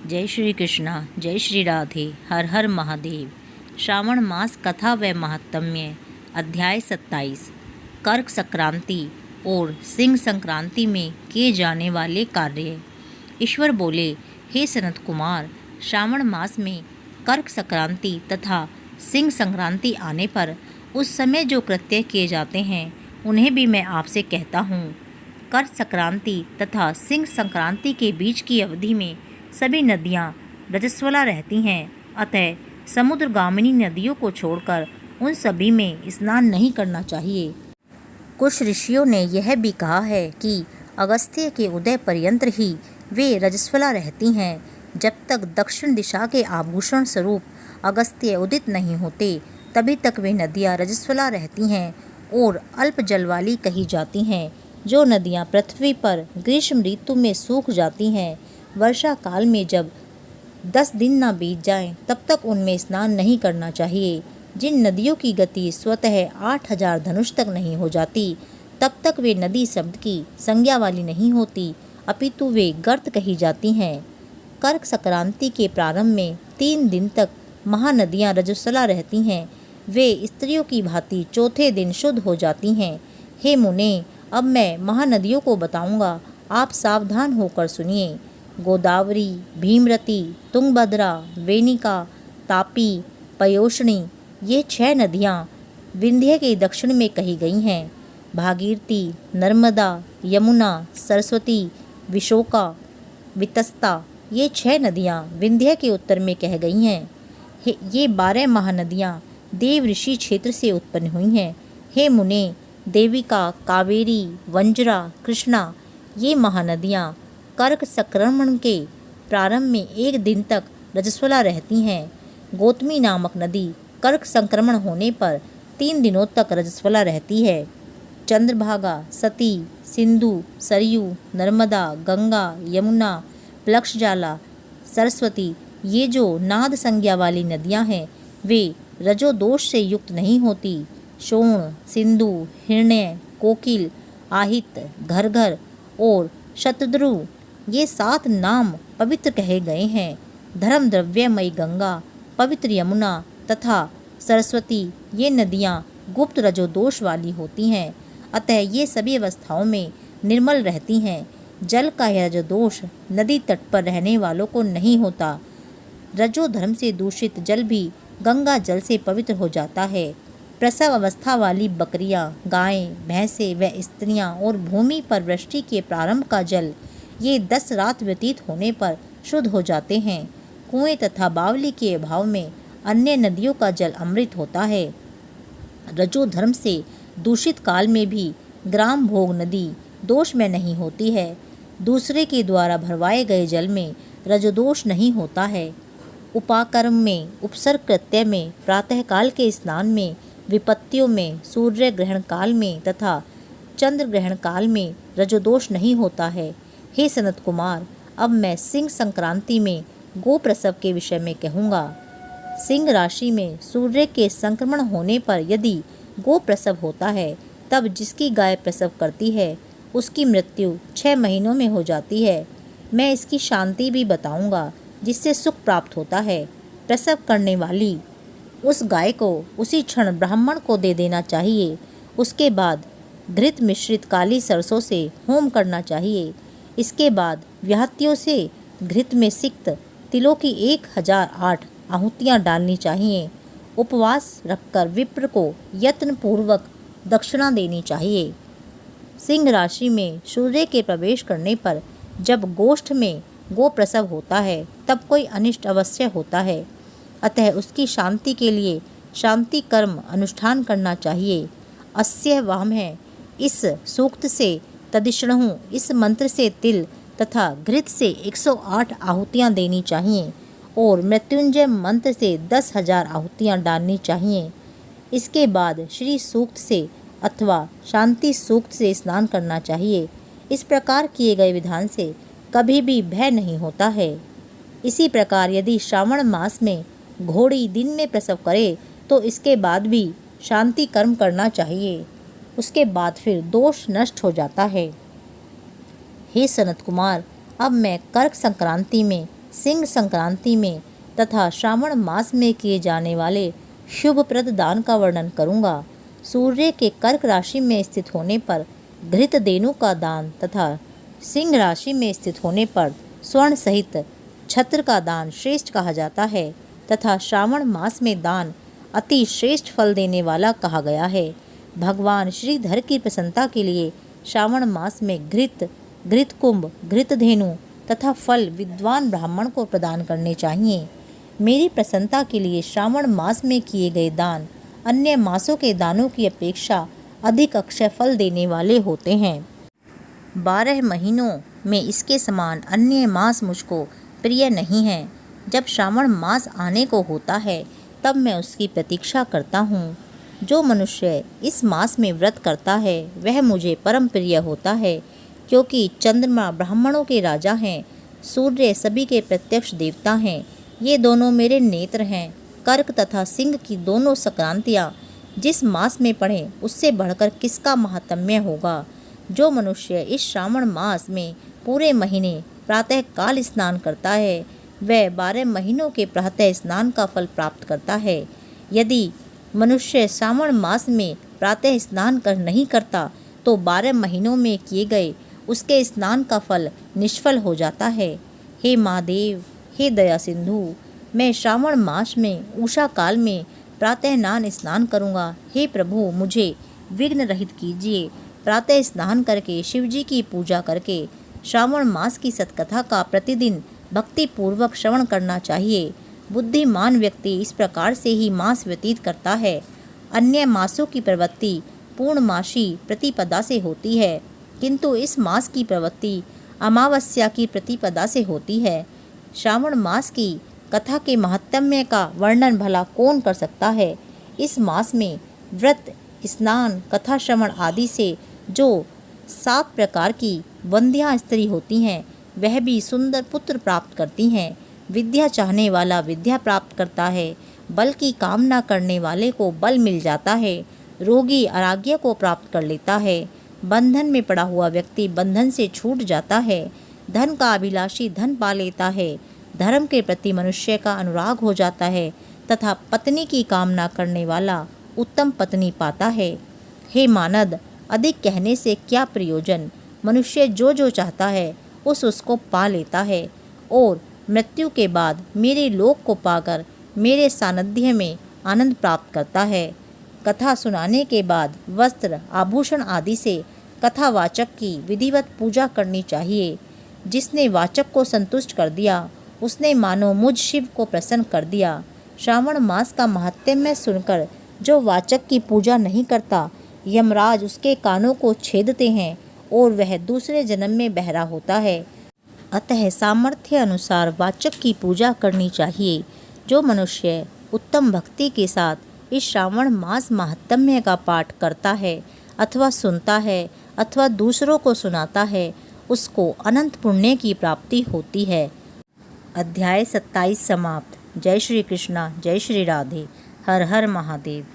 जय श्री कृष्णा, जय श्री राधे, हर हर महादेव। श्रावण मास कथा व महात्म्य, अध्याय 27। कर्क संक्रांति और सिंह संक्रांति में किए जाने वाले कार्य। ईश्वर बोले, हे सनत कुमार, श्रावण मास में कर्क संक्रांति तथा सिंह संक्रांति आने पर उस समय जो कृत्य किए जाते हैं उन्हें भी मैं आपसे कहता हूँ। कर्क संक्रांति तथा सिंह संक्रांति के बीच की अवधि में सभी नदियाँ रजस्वला रहती हैं, अतः समुद्रगामिनी नदियों को छोड़कर उन सभी में स्नान नहीं करना चाहिए। कुछ ऋषियों ने यह भी कहा है कि अगस्त्य के उदय पर्यंत ही वे रजस्वला रहती हैं। जब तक दक्षिण दिशा के आभूषण स्वरूप अगस्त्य उदित नहीं होते तभी तक वे नदियाँ रजस्वला रहती हैं और अल्प जल वाली कही जाती हैं। जो नदियाँ पृथ्वी पर ग्रीष्म ऋतु में सूख जाती हैं, वर्षा काल में जब 10 दिन न बीत जाएं, तब तक उनमें स्नान नहीं करना चाहिए। जिन नदियों की गति स्वतः 8000 धनुष तक नहीं हो जाती, तब तक वे नदी शब्द की संज्ञा वाली नहीं होती, अपितु वे गर्त कही जाती हैं। कर्क संक्रांति के प्रारंभ में 3 दिन तक महानदियाँ रजस्वला रहती हैं। वे स्त्रियों की भांति चौथे दिन शुद्ध हो जाती हैं। हे मुने, अब मैं महानदियों को बताऊंगा, आप सावधान होकर सुनिए। गोदावरी, भीमरती, तुंगभद्रा, वेनिका, तापी, पयोष्णी, ये 6 नदियाँ विंध्य के दक्षिण में कही गई हैं। भागीरथी, नर्मदा, यमुना, सरस्वती, विशोका, वितस्ता, ये 6 नदियाँ विंध्य के उत्तर में कह गई हैं। ये 12 महानदियाँ देव ऋषि क्षेत्र से उत्पन्न हुई हैं। हे मुने, देविका, कावेरी, वंजरा, कृष्णा, ये महानदियाँ कर्क संक्रमण के प्रारंभ में 1 दिन तक रजस्वला रहती हैं। गौतमी नामक नदी कर्क संक्रमण होने पर 3 दिनों तक रजस्वला रहती है। चंद्रभागा, सती, सिंधु, सरयू, नर्मदा, गंगा, यमुना, प्लक्षजाला, सरस्वती, ये जो नाद संज्ञा वाली नदियां हैं, वे रजोदोष से युक्त नहीं होती। शोण, सिंधु, हिरण्य, कोकिल, आहित, घरघर और शतद्रु, ये 7 नाम पवित्र कहे गए हैं। धर्म द्रव्यमयी गंगा, पवित्र यमुना तथा सरस्वती, ये नदियाँ गुप्त रजोदोष वाली होती हैं, अतः ये सभी अवस्थाओं में निर्मल रहती हैं। जल का यह रजोदोष नदी तट पर रहने वालों को नहीं होता। रजोधर्म से दूषित जल भी गंगा जल से पवित्र हो जाता है। प्रसव अवस्था वाली बकरियां, गायें, भैंसें व स्त्रियां और भूमि पर वृष्टि के प्रारंभ का जल, ये 10 रात व्यतीत होने पर शुद्ध हो जाते हैं। कुएं तथा बावली के अभाव में अन्य नदियों का जल अमृत होता है। रजोधर्म से दूषित काल में भी ग्राम भोग नदी दोष में नहीं होती है। दूसरे के द्वारा भरवाए गए जल में रजोदोष नहीं होता है। उपाकर्म में, उपसर्ग कृत्य में, प्रातःकाल के स्नान में, विपत्तियों में, सूर्य ग्रहण काल में तथा चंद्र ग्रहण काल में रजोदोष नहीं होता है। हे सनत कुमार, अब मैं सिंह संक्रांति में गो प्रसव के विषय में कहूँगा। सिंह राशि में सूर्य के संक्रमण होने पर यदि गो प्रसव होता है, तब जिसकी गाय प्रसव करती है उसकी मृत्यु 6 महीनों में हो जाती है। मैं इसकी शांति भी बताऊँगा, जिससे सुख प्राप्त होता है। प्रसव करने वाली उस गाय को उसी क्षण ब्राह्मण को दे देना चाहिए। उसके बाद घृत मिश्रित काली सरसों से होम करना चाहिए। इसके बाद व्याहतियों से घृत में सिक्त तिलों की 1008 आहुतियाँ डालनी चाहिए। उपवास रखकर विप्र को यत्नपूर्वक दक्षिणा देनी चाहिए। सिंह राशि में सूर्य के प्रवेश करने पर जब गोष्ठ में गो प्रसव होता है, तब कोई अनिष्ट अवश्य होता है, अतः उसकी शांति के लिए शांति कर्म अनुष्ठान करना चाहिए। अस्य वाम है, इस सूक्त से तदिष्णु, इस मंत्र से तिल तथा घृत से 108 आहुतियाँ देनी चाहिए और मृत्युंजय मंत्र से 10,000 आहुतियाँ डालनी चाहिए। इसके बाद श्री सूक्त से अथवा शांति सूक्त से स्नान करना चाहिए। इस प्रकार किए गए विधान से कभी भी भय नहीं होता है। इसी प्रकार यदि श्रावण मास में घोड़ी दिन में प्रसव करे तो इसके बाद भी शांति कर्म करना चाहिए। उसके बाद फिर दोष नष्ट हो जाता है। हे सनत कुमार, अब मैं कर्क संक्रांति में सिंह संक्रांति में तथा श्रावण मास में किए जाने वाले शुभप्रद दान का वर्णन करूँगा। सूर्य के कर्क राशि में स्थित होने पर घृत धेनु का दान तथा सिंह राशि में स्थित होने पर स्वर्ण सहित छत्र का दान श्रेष्ठ कहा जाता है तथा श्रावण मास में दान अति श्रेष्ठ फल देने वाला कहा गया है। भगवान श्रीधर की प्रसन्नता के लिए श्रावण मास में घृत कुंभ, घृत धेनु तथा फल विद्वान ब्राह्मण को प्रदान करने चाहिए। मेरी प्रसन्नता के लिए श्रावण मास में किए गए दान अन्य मासों के दानों की अपेक्षा अधिक अक्षय फल देने वाले होते हैं। 12 महीनों में इसके समान अन्य मास मुझको प्रिय नहीं है। जब श्रावण मास आने को होता है तब मैं उसकी प्रतीक्षा करता हूँ। जो मनुष्य इस मास में व्रत करता है वह मुझे परम प्रिय होता है, क्योंकि चंद्रमा ब्राह्मणों के राजा हैं, सूर्य सभी के प्रत्यक्ष देवता हैं। ये दोनों मेरे नेत्र हैं। कर्क तथा सिंह की दोनों संक्रांतियाँ जिस मास में पड़ें उससे बढ़कर किसका महात्म्य होगा। जो मनुष्य इस श्रावण मास में पूरे महीने प्रातः काल स्नान करता है वह 12 महीनों के प्रातः स्नान का फल प्राप्त करता है। यदि मनुष्य श्रावण मास में प्रातः स्नान कर नहीं करता तो 12 महीनों में किए गए उसके स्नान का फल निष्फल हो जाता है। हे महादेव, हे दया सिंधु, मैं श्रावण मास में उषा काल में प्रातः स्नान करूँगा। हे प्रभु, मुझे विघ्न रहित कीजिए। प्रातः स्नान करके शिवजी की पूजा करके श्रावण मास की सतकथा का प्रतिदिन भक्ति पूर्वक श्रवण करना चाहिए। बुद्धिमान व्यक्ति इस प्रकार से ही मास व्यतीत करता है। अन्य मासों की प्रवृत्ति पूर्णमासी प्रतिपदा से होती है, किंतु इस मास की प्रवृत्ति अमावस्या की प्रतिपदा से होती है। श्रावण मास की कथा के महात्म्य का वर्णन भला कौन कर सकता है। इस मास में व्रत, स्नान, कथा श्रवण आदि से जो 7 प्रकार की वंध्या स्त्री होती हैं वह भी सुंदर पुत्र प्राप्त करती हैं। विद्या चाहने वाला विद्या प्राप्त करता है, बल की कामना करने वाले को बल मिल जाता है, रोगी आरोग्य को प्राप्त कर लेता है, बंधन में पड़ा हुआ व्यक्ति बंधन से छूट जाता है, धन का अभिलाषी धन पा लेता है, धर्म के प्रति मनुष्य का अनुराग हो जाता है तथा पत्नी की कामना करने वाला उत्तम पत्नी पाता है। हे मानद, अधिक कहने से क्या प्रयोजन। मनुष्य जो चाहता है उसको पा लेता है और मृत्यु के बाद मेरे लोक को पाकर मेरे सानिध्य में आनंद प्राप्त करता है। कथा सुनाने के बाद वस्त्र, आभूषण आदि से कथावाचक की विधिवत पूजा करनी चाहिए। जिसने वाचक को संतुष्ट कर दिया उसने मानो मुझ शिव को प्रसन्न कर दिया। श्रावण मास का महात्म्य सुनकर जो वाचक की पूजा नहीं करता, यमराज उसके कानों को छेदते हैं और वह दूसरे जन्म में बहरा होता है। अतः सामर्थ्य अनुसार वाचक की पूजा करनी चाहिए। जो मनुष्य उत्तम भक्ति के साथ इस श्रावण मास महात्म्य का पाठ करता है अथवा सुनता है अथवा दूसरों को सुनाता है उसको अनंत पुण्य की प्राप्ति होती है। अध्याय 27 समाप्त। जय श्री कृष्णा, जय श्री राधे। हर हर महादेव।